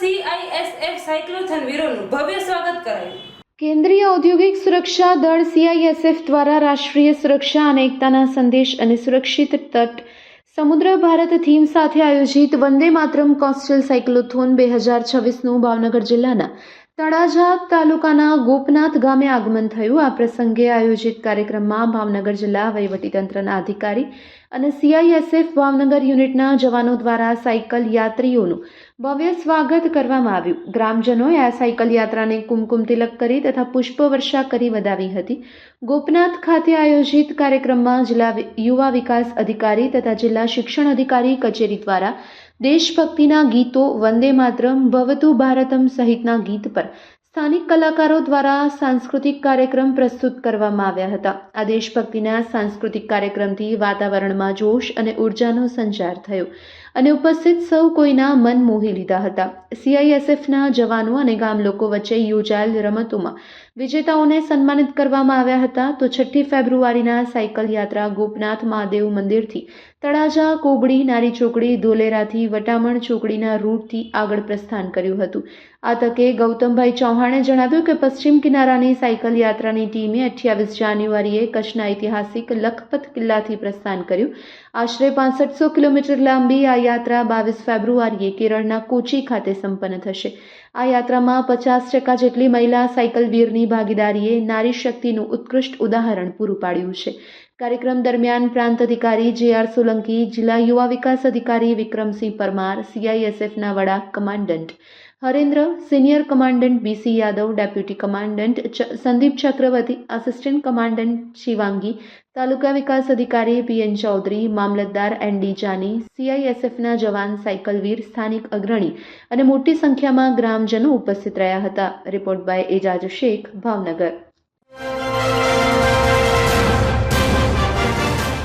CISF cyclothon વીરોનું ભવ્ય સ્વાગત કરાયું। કેન્દ્રીય ઔદ્યોગિક સુરક્ષા દળ CISF દ્વારા રાષ્ટ્રીય સુરક્ષા અને એકતાના સંદેશ અને સુરક્ષિત તટ સમુદ્ર ભારત થીમ સાથે આયોજિત વંદે માતરમ કોસ્ટલ સાયક્લોથોન 2026નું ભાવનગર જિલ્લાના તળાજા તાલુકાના ગોપનાથ ગામે આગમન થયું। આ પ્રસંગે આયોજિત કાર્યક્રમમાં ભાવનગર જિલ્લા વહીવટીતંત્રના અધિકારી અને CISF ભાવનગર યુનિટના જવાનો દ્વારા સાયકલ યાત્રીઓનું ભવ્ય સ્વાગત કરવામાં આવ્યું। ગ્રામજનોએ આ સાયકલ યાત્રાને કુમકુમ તિલક કરી તથા પુષ્પવર્ષા કરી વધાવી હતી। ગોપનાથ ખાતે આયોજિત કાર્યક્રમમાં જિલ્લા યુવા વિકાસ અધિકારી તથા જિલ્લા શિક્ષણ અધિકારી કચેરી દ્વારા દેશભક્તિના ગીતો, વંદે માતરમ, ભવતુ ભારતમ સહિતના ગીત પર સ્થાનિક કલાકારો દ્વારા સાંસ્કૃતિક કાર્યક્રમ પ્રસ્તુત કરવામાં આવ્યા હતા। આ દેશભક્તિના સાંસ્કૃતિક કાર્યક્રમથી વાતાવરણમાં જોશ અને ઉર્જાનો સંચાર થયો અને ઉપસ્થિત સૌ કોઈના મન મોહી લીધા હતા। CISFના જવાનો અને ગામ લોકો વચ્ચે યોજાયેલ રમતોમાં વિજેતાઓને સન્માનિત કરવામાં આવ્યા હતા। તો 6 ફેબ્રુઆરીના સાયકલ યાત્રા ગોપનાથ મહાદેવ મંદિરથી તળાજા, કોબડી, નારી ચોકડી, ધોલેરાથી વટામણ ચોકડીના રૂટથી આગળ પ્રસ્થાન કર્યું હતું। આ તકે ગૌતમભાઈ ચૌહાણે જણાવ્યું કે પશ્ચિમ કિનારાની સાયકલ યાત્રાની ટીમે 28 જાન્યુઆરીએ કચ્છના ઐતિહાસિક લખપત કિલ્લાથી પ્રસ્થાન કર્યું। આશરે 6500 કિલોમીટર લાંબી આ યાત્રા 22 ફેબ્રુઆરીએ કેરળના કોચી ખાતે સંપન્ન થશે। આ યાત્રામાં 50% જેટલી મહિલા સાયકલવીરની ભાગીદારીએ નારી શક્તિનું ઉત્કૃષ્ટ ઉદાહરણ પૂરું પાડ્યું છે। કાર્યક્રમ દરમિયાન પ્રાંત અધિકારી JR સોલંકી, જિલ્લા યુવા વિકાસ અધિકારી વિક્રમસિંહ પરમાર, CISFના વડા commandant Harendra, senior commandant BC Yadav, deputy commandant Sandeep Chakravarti, assistant commandant Shivangi, તાલુકા વિકાસ અધિકારી PN ચૌધરી, મામલતદાર ND જાની, CISFના જવાન, સાયકલવીર, સ્થાનિક અગ્રણી અને મોટી સંખ્યામાં ગ્રામજનો ઉપસ્થિત રહ્યા હતા। Report by Ejaz Shaikh, Bhavnagar.